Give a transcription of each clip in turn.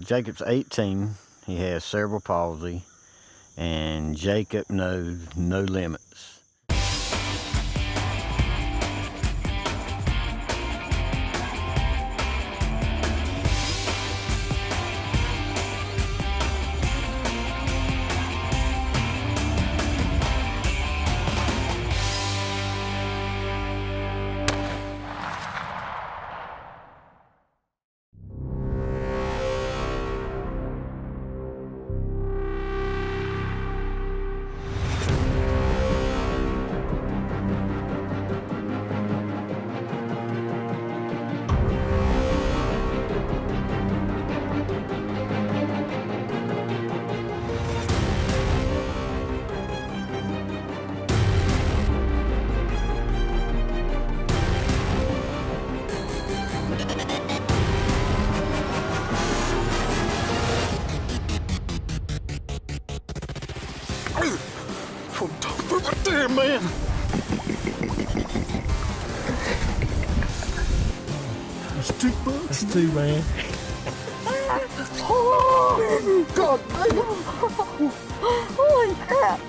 Jacob's 18. He has cerebral palsy, and Jacob knows no limits. Damn, man. That's $2. That's $2, man. Oh, God damn. Holy crap!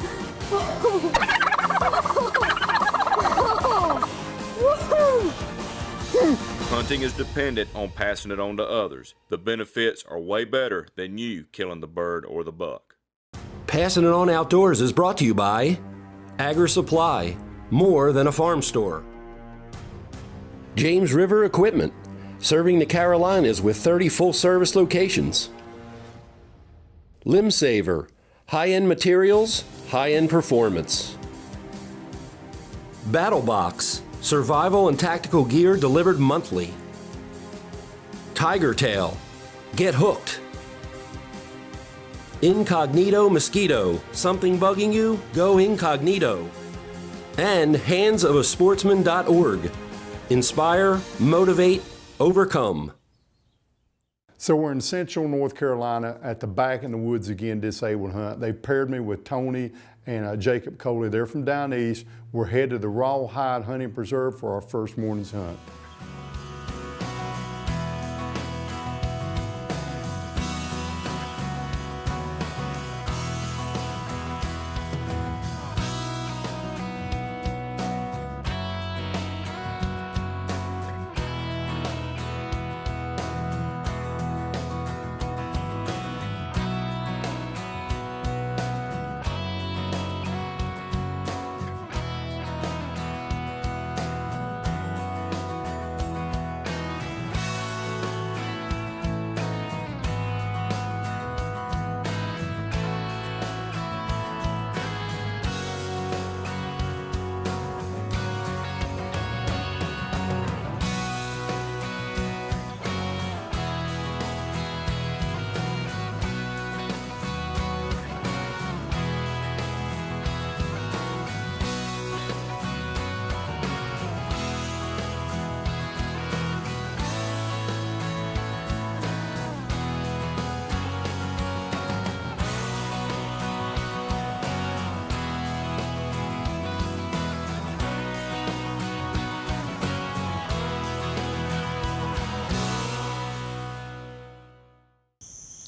Hunting is dependent on passing it on to others. The benefits are way better than you killing the bird or the buck. Passing It On Outdoors is brought to you by Agri Supply, more than a farm store. James River Equipment, serving the Carolinas with 30 full-service locations. Limb Saver, high-end materials, high-end performance. Battle Box, survival and tactical gear delivered monthly. Tiger Tail, get hooked. Incognito Mosquito, something bugging you? Go incognito. And handsofasportsman.org, inspire, motivate, overcome. So we're in central North Carolina at the Back in the Woods Again disabled hunt. They paired me with Tony and Jacob Coley. They're from down east. We're headed to the Rawhide Hunting Preserve for our first morning's hunt.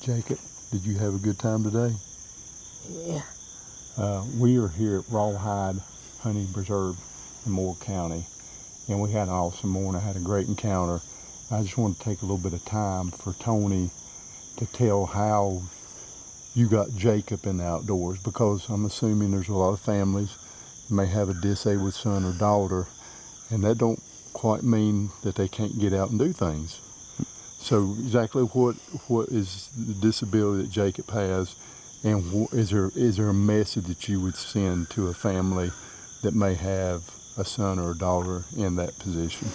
Jacob, did you have a good time today? Yeah. We are here at Rawhide Hunting Preserve in Moore County, and we had an awesome morning. I had a great encounter. I just want to take a little bit of time for Tony to tell how you got Jacob in the outdoors, because I'm assuming there's a lot of families that may have a disabled son or daughter, and that don't quite mean that they can't get out and do things. So exactly what is the disability that Jacob has, and is there a message that you would send to a family that may have a son or a daughter in that position?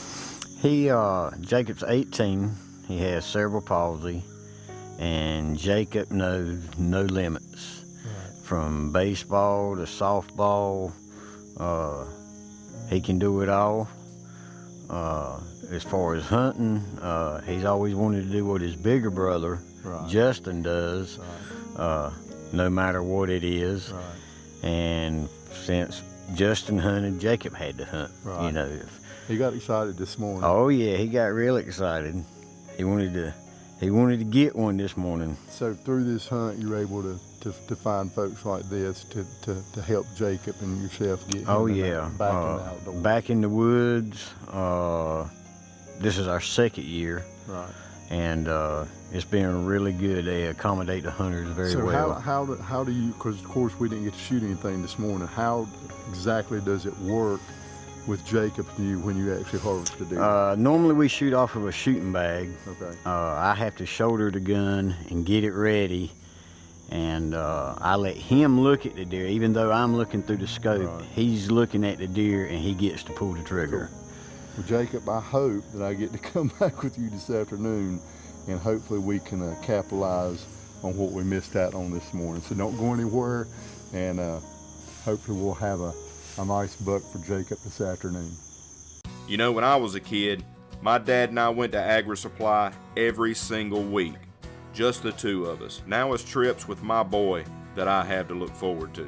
Jacob's 18. He has cerebral palsy, and Jacob knows no limits. Right. From baseball to softball, he can do it all. As far as hunting, he's always wanted to do what his bigger brother, Right. Justin, does, Right. no matter what it is. Right. And since Justin hunted, Jacob had to hunt. Right. You know. He got excited this morning. Oh yeah, he got real excited. He wanted to He wanted to get one this morning. So through this hunt, you were able to find folks like this to help Jacob and yourself get him Oh in the- yeah, back in the outdoors. back in the woods. This is our second year, Right. and it's been really good. They accommodate the hunters very So well. how do you? Because of course we didn't get to shoot anything this morning. How exactly does it work with Jacob and you when you actually harvest a deer? Normally we shoot off of a shooting bag. Okay. I have to shoulder the gun and get it ready, and I let him look at the deer. Even though I'm looking through the scope, Right. he's looking at the deer and he gets to pull the trigger. Well, Jacob, I hope that I get to come back with you this afternoon, and hopefully we can capitalize on what we missed out on this morning. So don't go anywhere, and hopefully we'll have a nice buck for Jacob this afternoon. You know, when I was a kid, my dad and I went to Agri Supply every single week. Just the two of us. Now it's trips with my boy that I have to look forward to.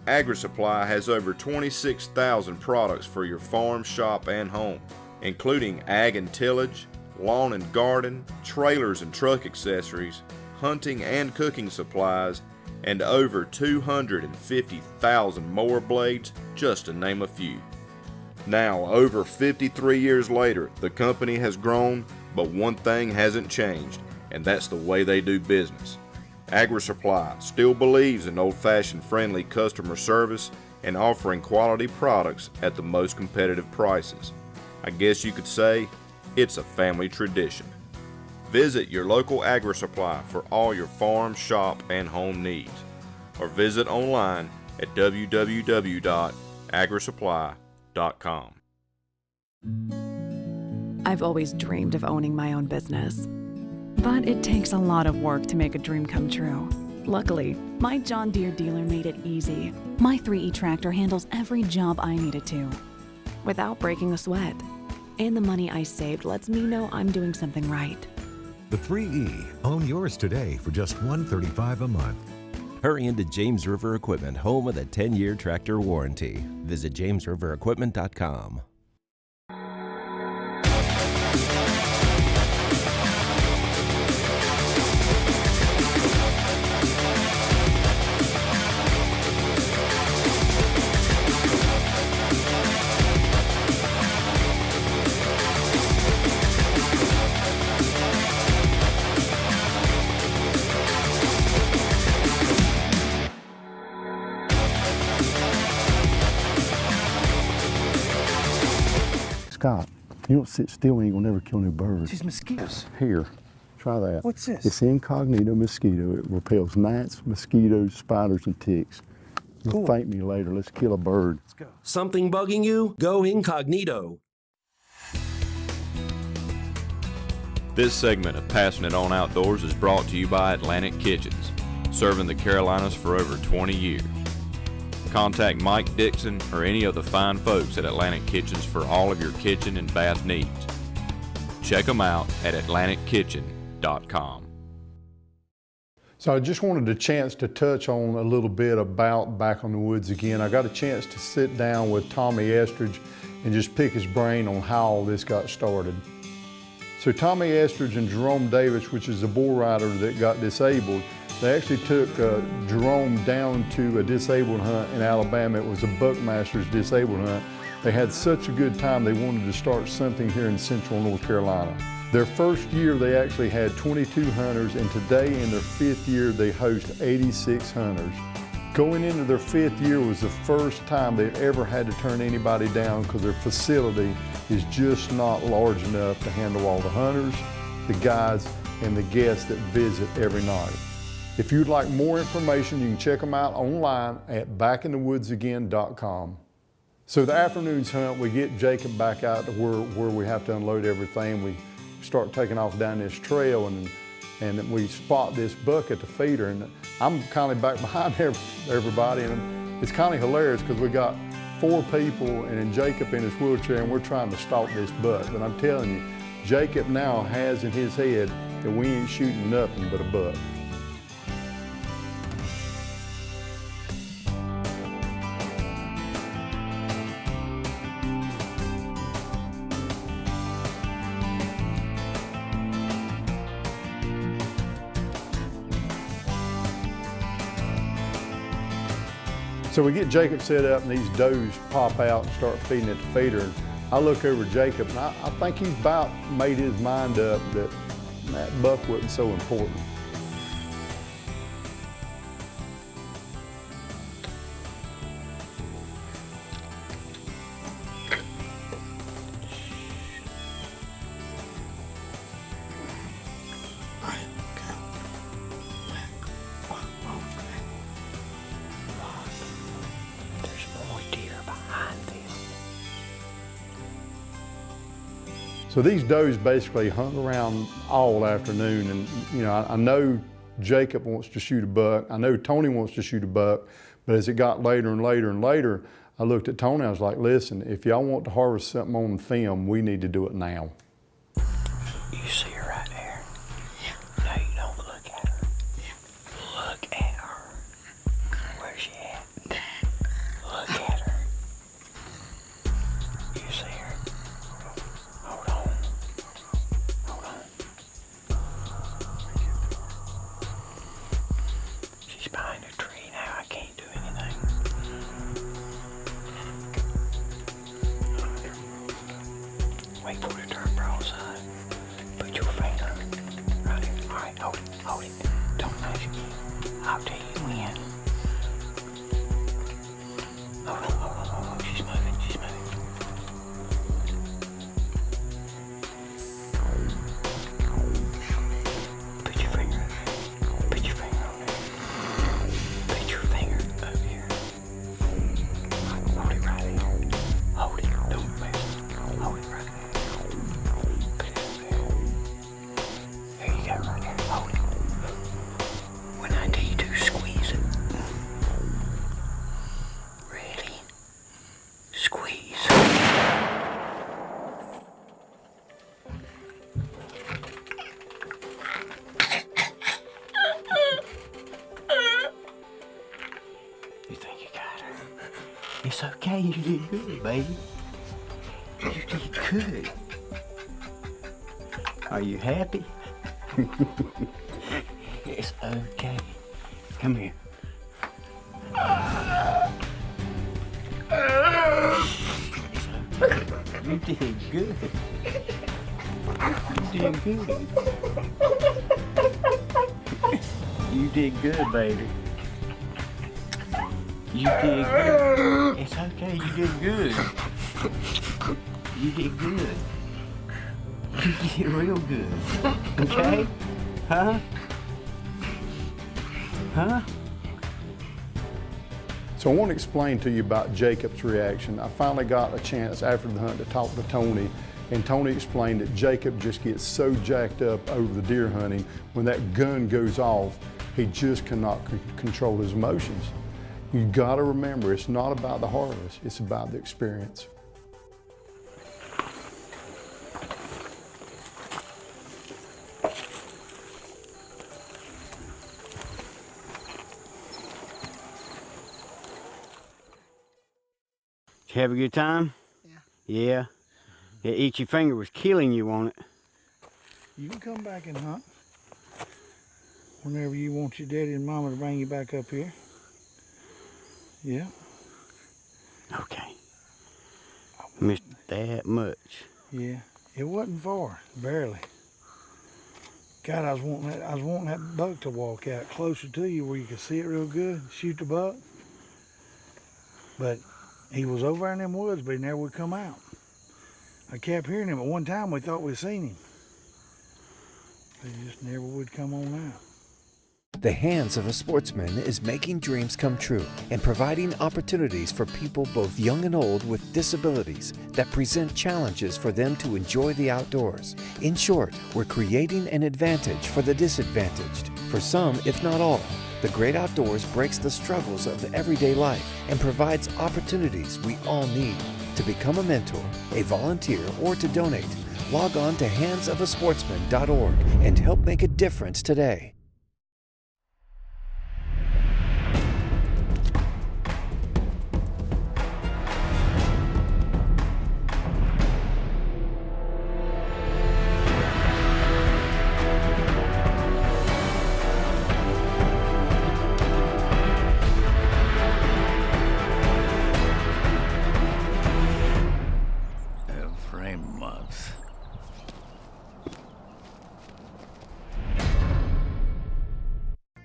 Agri Supply has over 26,000 products for your farm, shop, and home, including ag and tillage, lawn and garden, trailers and truck accessories, hunting and cooking supplies, and over 250,000 mower blades, just to name a few. Now, over 53 years later, the company has grown, but one thing hasn't changed, and that's the way they do business. Agri Supply still believes in old-fashioned friendly customer service and offering quality products at the most competitive prices. I guess you could say it's a family tradition. Visit your local Agri Supply for all your farm, shop, and home needs, or visit online at www.agrisupply.com. I've always dreamed of owning my own business. But it takes a lot of work to make a dream come true. Luckily, my John Deere dealer made it easy. My 3E tractor handles every job I need it to, without breaking a sweat. And the money I saved lets me know I'm doing something right. The 3E. Own yours today for just $135 a month. Hurry into James River Equipment, home of the 10-year tractor warranty. Visit jamesriverequipment.com. Scott, you don't sit still, you ain't gonna never kill no birds. These mosquitoes. Here, try that. What's this? It's incognito mosquito. It repels gnats, mosquitoes, spiders, and ticks. You'll Cool. thank me later. Let's kill a bird. Let's go. Something bugging you? Go incognito. This segment of Passing It On Outdoors is brought to you by Atlantic Kitchens, serving the Carolinas for over 20 years. Contact Mike Dixon or any of the fine folks at Atlantic Kitchens for all of your kitchen and bath needs. Check them out at atlantickitchen.com. So I just wanted a chance to touch on a little bit about Back on the Woods again. I got a chance to sit down with Tommy Estridge and just pick his brain on how all this got started. So Tommy Estridge and Jerome Davis, which is a bull rider that got disabled, they actually took Jerome down to a disabled hunt in Alabama. It was a Buckmaster's disabled hunt. They had such a good time, they wanted to start something here in central North Carolina. Their first year, they actually had 22 hunters, and today in their 5th year, they host 86 hunters. Going into their 5th year was the first time they've ever had to turn anybody down because their facility is just not large enough to handle all the hunters, the guides, and the guests that visit every night. If you'd like more information, you can check them out online at backinthewoodsagain.com. So the afternoon's hunt, we get Jacob back out to where we have to unload everything. We start taking off down this trail, and we spot this buck at the feeder, and I'm kind of back behind everybody, and it's kind of hilarious because we got 4 people and then Jacob in his wheelchair, and we're trying to stalk this buck. But I'm telling you, Jacob now has in his head that we ain't shooting nothing but a buck. So we get Jacob set up and these does pop out and start feeding at the feeder. And I look over Jacob and I think he's about made his mind up that buck wasn't so important. So these does basically hung around all afternoon, and you know, I know Jacob wants to shoot a buck, I know Tony wants to shoot a buck, but as it got later and later and later, I looked at Tony, I was like, listen, if y'all want to harvest something on film, we need to do it now. You see her right there? No, you don't look at her. Look at her. Where's she at? Look at her. You see her? Hold on. Hold on. She's behind a tree now. I can't do anything. Wait for it to turn broadside. Put your finger right here. All right, hold it, hold it. Don't measure me. I'll tell you when. Hold on, hold on, hold on. She's moving, she's moving. Put your finger up here. Put your finger on there. Put your finger up here. Hold it right here. Hold it. Don't move. Hold it right there. Put it up there. There you go, right there. Hold it. When I tell you to squeeze it. Ready? Squeeze. You think you got her? It's okay, you did good, baby. You did good. Are you happy? It's okay. Come here. You did good. You did good. You did good, baby. You did good. It's okay, you did good. You did good. You did real good. Okay? Huh? Huh? So I want to explain to you about Jacob's reaction. I finally got a chance after the hunt to talk to Tony, and Tony explained that Jacob just gets so jacked up over the deer hunting, when that gun goes off, he just cannot control his emotions. You gotta remember, it's not about the harvest, it's about the experience. Did you have a good time? Yeah. That itchy finger was killing you on it. You can come back and hunt whenever you want your daddy and mama to bring you back up here. Yeah. Okay. Missed that much. Yeah. It wasn't far, barely. God, I was wanting that buck to walk out closer to you where you could see it real good, shoot the buck. But he was over in them woods, but he never would come out. I kept hearing him. At one time, we thought we'd seen him. But he just never would come on out. The Hands of a Sportsman is making dreams come true and providing opportunities for people both young and old with disabilities that present challenges for them to enjoy the outdoors. In short, we're creating an advantage for the disadvantaged. For some, if not all, the great outdoors breaks the struggles of everyday life and provides opportunities we all need. To become a mentor, a volunteer, or to donate, log on to handsofasportsman.org and help make a difference today.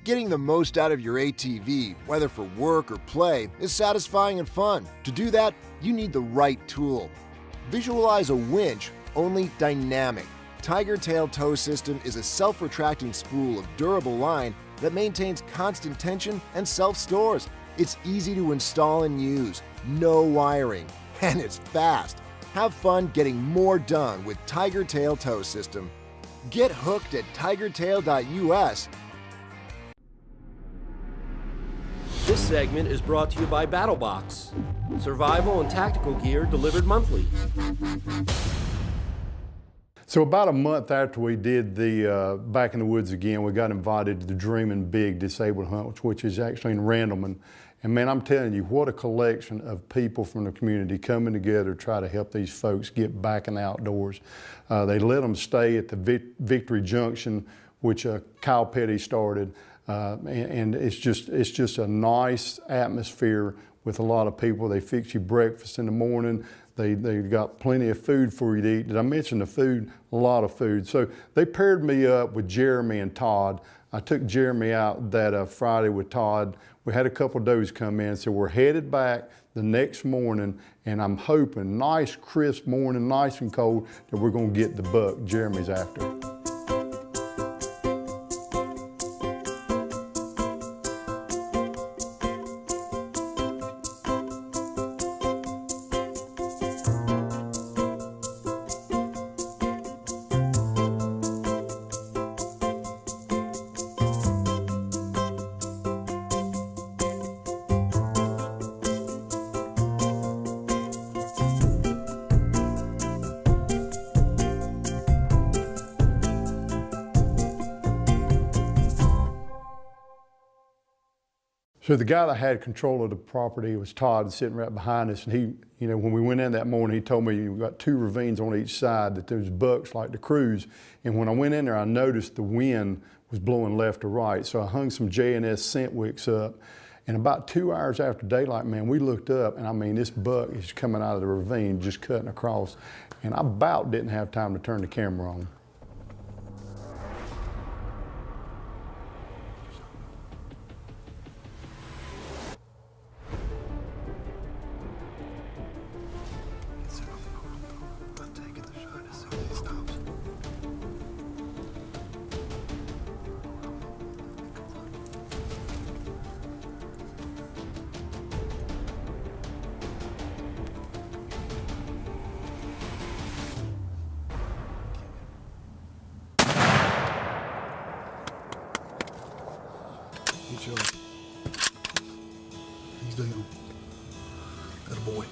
Getting the most out of your ATV, whether for work or play, is satisfying and fun. To do that, you need the right tool. Visualize a winch, only dynamic. Tiger Tail Tow System is a self-retracting spool of durable line that maintains constant tension and self-stores. It's easy to install and use, no wiring, and it's fast. Have fun getting more done with Tiger Tail Tow System. Get hooked at tigertail.us. This segment is brought to you by BattleBox. Survival and tactical gear delivered monthly. So about a month after we did the Back in the Woods Again, we got invited to the Dreamin' Big Disabled Hunt, which is actually in Randleman. And man, I'm telling you, what a collection of people from the community coming together to try to help these folks get back in the outdoors. They let them stay at the Victory Junction, which Kyle Petty started. And it's just a nice atmosphere with a lot of people. They fix you breakfast in the morning. They got plenty of food for you to eat. Did I mention the food? A lot of food. So they paired me up with Jeremy and Todd. I took Jeremy out that Friday with Todd. We had a couple of does come in, so we're headed back the next morning, and I'm hoping, nice crisp morning, nice and cold, that we're gonna get the buck Jeremy's after. So the guy that had control of the property was Todd, sitting right behind us, and he, you know, when we went in that morning, he told me you've got 2 ravines on each side, that there's bucks like to cruise. And when I went in there, I noticed the wind was blowing left to right. So I hung some J&S scent wicks up, and about 2 hours after daylight, man, we looked up, and I mean, this buck is coming out of the ravine, just cutting across. And I about didn't have time to turn the camera on. He's down. That a boy.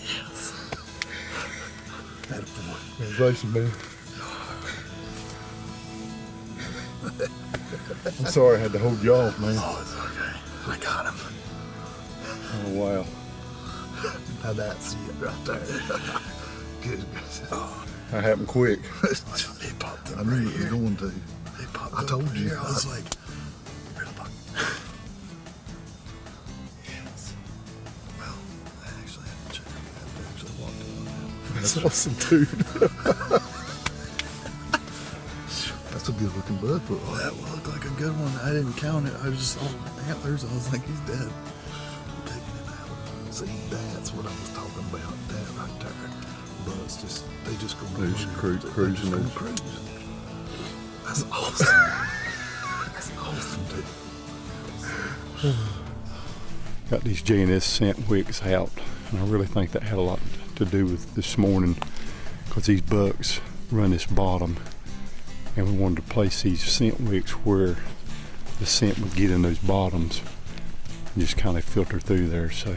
Yes. That a boy. Congratulations, man. I'm sorry I had to hold you off, man. Oh, it's okay. I got him. Oh, wow. Now that's it right there. Good. Oh. That happened quick. He popped up. I knew he was going to. He popped up. I told you. I was like, yes. Well, I actually walked in. That's awesome, dude. That's a good looking buck. Well, that looked like a good one. I didn't count it. I just saw antlers. I was like, he's dead. I'm taking him out. See, that's what I was talking about. That right there. Bucks just, they just go cruising. That's awesome. That's awesome, dude. Got these J&S scent wicks out, and I really think that had a lot to do with this morning, because these bucks run this bottom, and we wanted to place these scent wicks where the scent would get in those bottoms and just kind of filter through there. So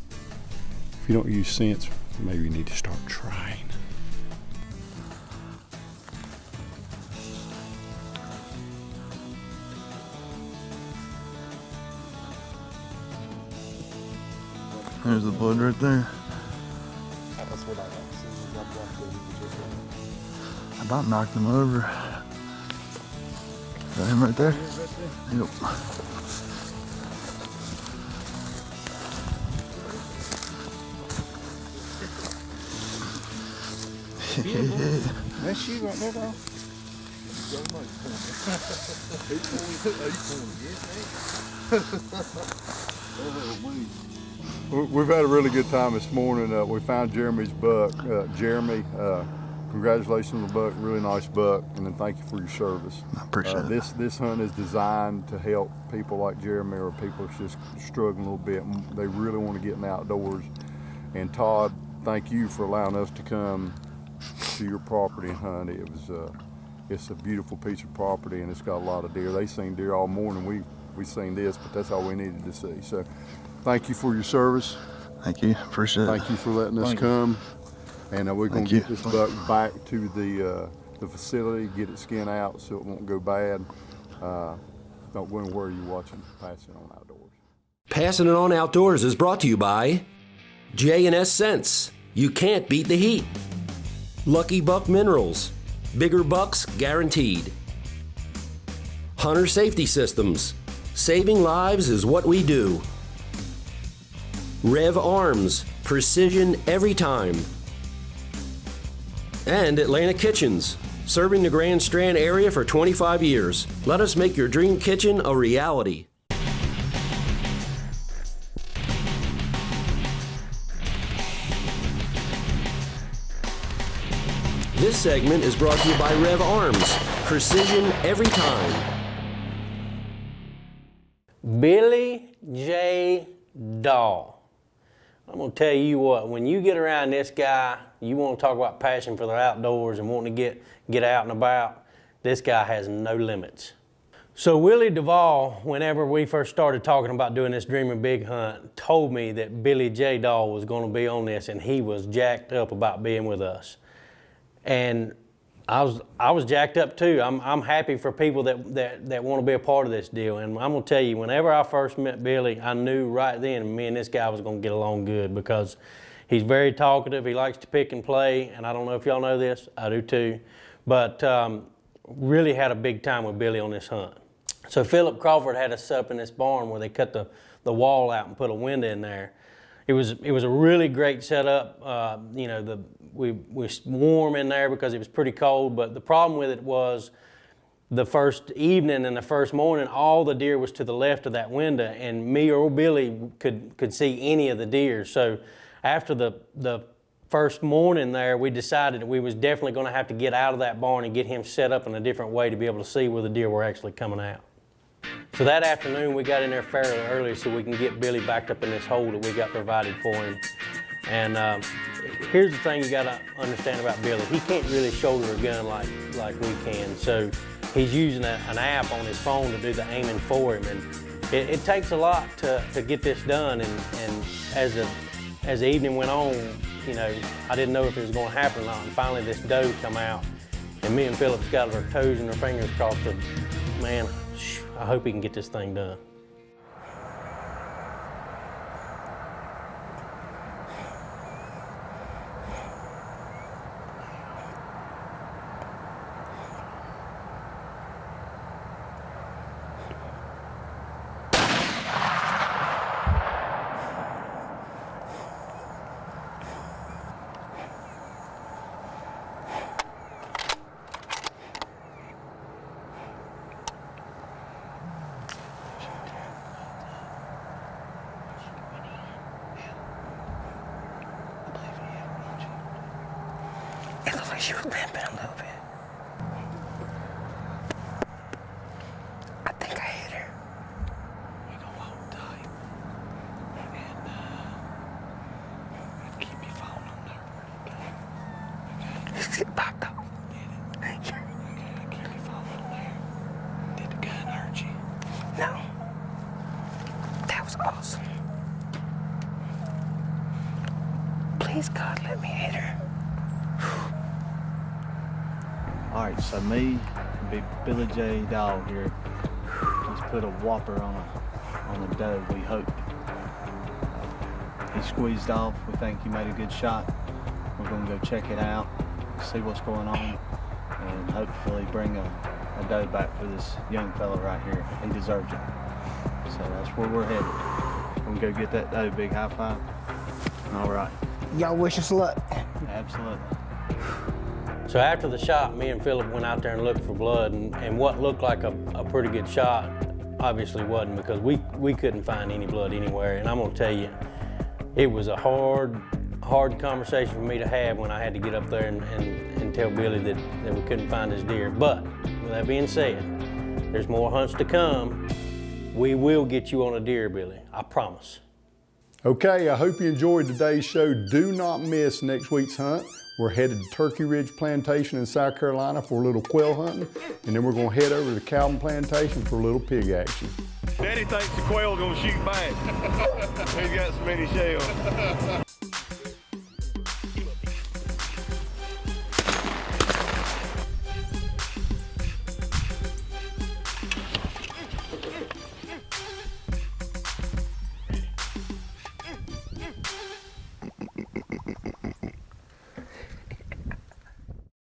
if you don't use scents, maybe you need to start trying. There's the blood right there. That's what I I about knocked him over. Got him right there? Yep. That's you right there, though. We've had a really good time this morning. We found Jeremy's buck. Jeremy, congratulations on the buck, really nice buck, and then thank you for your service. I appreciate it. This hunt is designed to help people like Jeremy or people that's just struggling a little bit. They really want to get in the outdoors. And Todd, thank you for allowing us to come to your property and hunt. It's a beautiful piece of property, and it's got a lot of deer. They seen deer all morning. We seen this, but that's all we needed to see. So thank you for your service. Thank you. Appreciate it. Thank you for letting us come. And we're going to get this buck back to the facility, get it skinned out so it won't go bad. Don't worry where you're watching Passing On Outdoors. Passing It On Outdoors is brought to you by J&S Scents. You can't beat the heat. Lucky Buck Minerals. Bigger bucks guaranteed. Hunter Safety Systems. Saving lives is what we do. Rev Arms. Precision every time. And Atlanta Kitchens. Serving the Grand Strand area for 25 years. Let us make your dream kitchen a reality. This segment is brought to you by Rev Arms. Precision every time. Billy J. Dahl. I'm going to tell you what, when you get around this guy, you want to talk about passion for the outdoors and wanting to get out and about, this guy has no limits. So Willie Duvall, whenever we first started talking about doing this Dreaming Big hunt, told me that Billy J. Dahl was going to be on this, and he was jacked up about being with us. And I was jacked up too. I'm happy for people that want to be a part of this deal. And I'm gonna tell you, whenever I first met Billy, I knew right then me and this guy was gonna get along good, because he's very talkative. He likes to pick and play. And I don't know if y'all know this, I do too. But really had a big time with Billy on this hunt. So Philip Crawford had us up in this barn where they cut the wall out and put a window in there. It was a really great setup. You know, we was warm in there because it was pretty cold, but the problem with it was the first evening and the first morning, all the deer was to the left of that window, and me or Billy could see any of the deer. So after the first morning there, we decided that we was definitely going to have to get out of that barn and get him set up in a different way to be able to see where the deer were actually coming out. So that afternoon, we got in there fairly early so we can get Billy backed up in this hole that we got provided for him. And here's the thing you got to understand about Billy. He can't really shoulder a gun like we can. So he's using an app on his phone to do the aiming for him. And it takes a lot to get this done. And as the evening went on, you know, I didn't know if it was going to happen or not. And finally this doe come out, and me and Phillips got our toes and our fingers crossed. Man, I hope he can get this thing done. She was limping a little bit. I think I hit her. We gonna hold tight and keep you falling on there, okay? Just get back up. Did it? Okay, I keep you falling on there. Did the gun hurt you? No. That was awesome. Please, God, let me hit her. All right, so me, big Billy J. Dahl here, just put a whopper on a doe, we hope. He squeezed off. We think he made a good shot. We're gonna go check it out, see what's going on, and hopefully bring a doe back for this young fella right here. He deserves it. So that's where we're headed. We're gonna go get that doe. Big high five. All right. Y'all wish us luck. Absolutely. So after the shot, me and Philip went out there and looked for blood, and what looked like a pretty good shot obviously wasn't, because we couldn't find any blood anywhere. And I'm gonna tell you, it was a hard conversation for me to have when I had to get up there and tell Billy that we couldn't find his deer. But with that being said, there's more hunts to come. We will get you on a deer, Billy, I promise. Okay, I hope you enjoyed today's show. Do not miss next week's hunt. We're headed to Turkey Ridge Plantation in South Carolina for a little quail hunting, and then we're gonna head over to Calvin Plantation for a little pig action. Daddy thinks the quail's gonna shoot back. He's got so many shells.